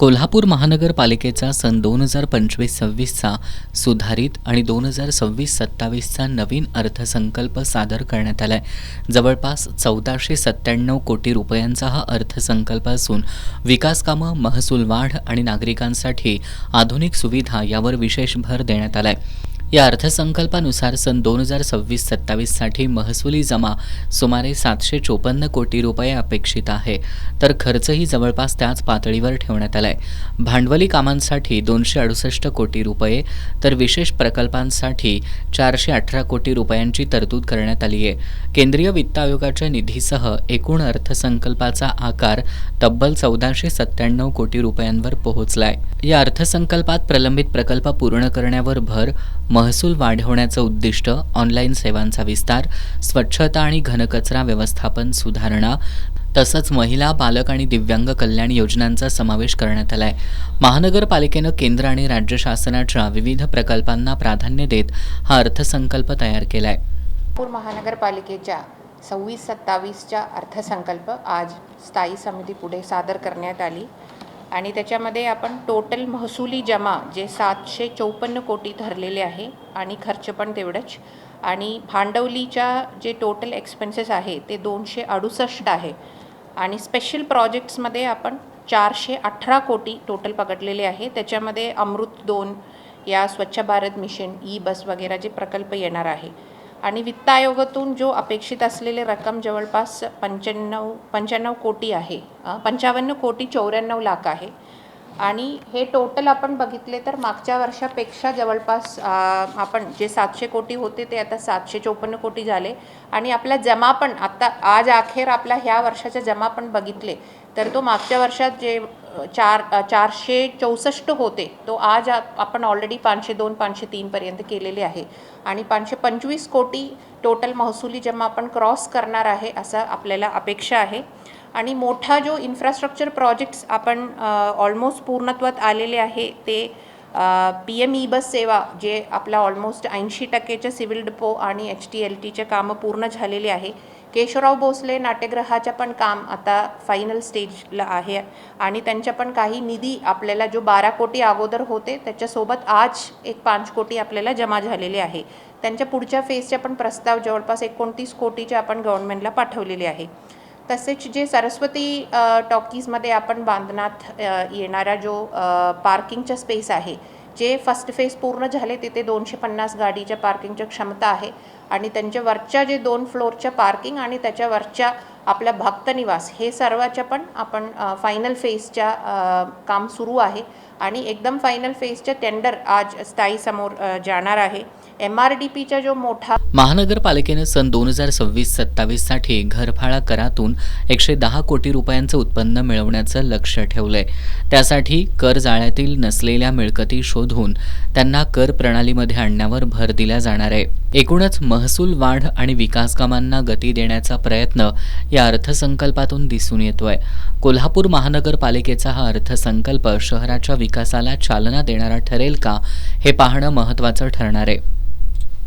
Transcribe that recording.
कोल्हापूर महानगरपालिकेचा सन 2025-26चा सुधारित आणि 2026-27चा नवीन अर्थसंकल्प सादर करण्यात आलाय. जवळपास 1497 कोटी रुपयांचा हा अर्थसंकल्प असून विकास कामं, महसूल वाढ आणि नागरिकांसाठी आधुनिक सुविधा यावर विशेष भर देण्यात आलाय. या अर्थसंकल्पानुसार सन 2026-27साठी महसुली जमा सुमारे 754 कोटी रुपये अपेक्षित आहे, तर खर्चही जवळपास त्याच पातळीवर ठेवण्यात आलाय. भांडवली कामांसाठी 268 कोटी रुपये तर विशेष प्रकल्पांसाठी 418 कोटी रुपयांची तरतूद करण्यात आली आहे. केंद्रीय वित्त आयोगाच्या निधीसह एकूण अर्थसंकल्पाचा आकार तब्बल 1497 कोटी रुपयांवर पोहोचलाय. या अर्थसंकल्पात प्रलंबित प्रकल्प पूर्ण करण्यावर भर, महसूल वाढवण्याचं उद्दिष्ट, ऑनलाईन सेवांचा विस्तार, स्वच्छता आणि घनकचरा व्यवस्थापन सुधारणा तसंच महिला, बालक आणि दिव्यांग कल्याण योजनांचा समावेश करण्यात आलाय. महानगरपालिकेनं केंद्र आणि राज्य शासनाच्या विविध प्रकल्पांना प्राधान्य देत हा अर्थसंकल्प तयार केलाय. नागपूर महानगरपालिकेच्या 26-27च्या अर्थसंकल्प आज स्थायी समितीपुढे सादर करण्यात आली आणि त्याच्यामध्ये आपण टोटल महसुली जमा जे 754 कोटी धरलेले आहे आणि खर्च पण तेवढंच, आणि भांडवलीच्या जे टोटल एक्सपेन्सेस आहे ते 268 आहे आणि स्पेशल प्रोजेक्ट्समध्ये आपण 418 कोटी टोटल पकडलेले आहे. त्याच्यामध्ये अमृत 2 या स्वच्छ भारत मिशन, ई बस वगैरे जे प्रकल्प येणार आहे आणि वित्त आयोगातून जो अपेक्षित असलेले रक्कम जवळपास 55 कोटी आहे, 55 कोटी 94 लाख आहे. आणि हे टोटल आपण बघितले तर मागच्या वर्षापेक्षा जवळपास आपण जे 700 कोटी होते ते आता 754 कोटी झाले आणि आपला जमा पण आता आज अखेर आपला ह्या वर्षाचा जमा पण बघितले तर तो मागच्या वर्षात जे 464 होते तो आज आपण ऑलरेडी 502-503 पर्यंत केलेले आहे आणि 525 कोटी टोटल महसुली जमा आपण क्रॉस करणार आहे असं आपल्याला अपेक्षा आहे. आणि मोठा जो इन्फ्रास्ट्रक्चर प्रोजेक्ट्स आपण ऑलमोस्ट पूर्णत्वात आलेले आहे ते PM ई बस सेवा जे आपला ऑलमोस्ट 80% सिव्हिल डिपो आणि HTLTचे कामं पूर्ण झालेले आहे. केशवराव भोसले नाट्यगृहाचं पण काम आता फायनल स्टेजला आहे आणि त्यांच्या पण काही निधी आपल्याला जो 12 कोटी अगोदर होते त्याच्यासोबत आज एक 5 कोटी आपल्याला जमा झालेले आहे. त्यांच्या पुढच्या फेजच्या पण प्रस्ताव जवळपास 29 कोटीचे आपण गव्हर्नमेंटला पाठवलेले आहे. तसेच जे सरस्वती टॉकीजमध्ये आपण बांधण्यात येणारा जो पार्किंगचा स्पेस आहे, जे फर्स्ट फेज पूर्ण झाले तिथे 250 गाडीच्या पार्किंगच्या क्षमता आहे आणि त्यांच्या वरच्या जे 2 फ्लोअरच्या पार्किंग आणि त्याच्यावरच्या आपल्या भक्तनिवास हे सर्वाच्या पण आपण फायनल फेजच्या काम सुरू आहे आणि एकदम फायनल फेजच्या टेंडर आज स्थायी समोर जाणार आहे. MRDPचा जो मोठा महानगरपालिकेनं सन 2026-27साठी घरफाळा करातून 110 कोटी रुपयांचं उत्पन्न मिळवण्याचं लक्ष्य ठेवलंय. त्यासाठी कर जाळ्यातील नसलेल्या मिळकती शोधून त्यांना कर प्रणालीमध्ये आणण्यावर भर दिला जाणार आहे. एकूणच महसूल वाढ आणि विकास कामांना गती देण्याचा प्रयत्न या अर्थसंकल्पातून दिसून येतोय. कोल्हापूर महानगरपालिकेचा हा अर्थसंकल्प शहराच्या विकासाला चालना देणारा ठरेल का हे पाहणं महत्त्वाचं ठरणार आहे.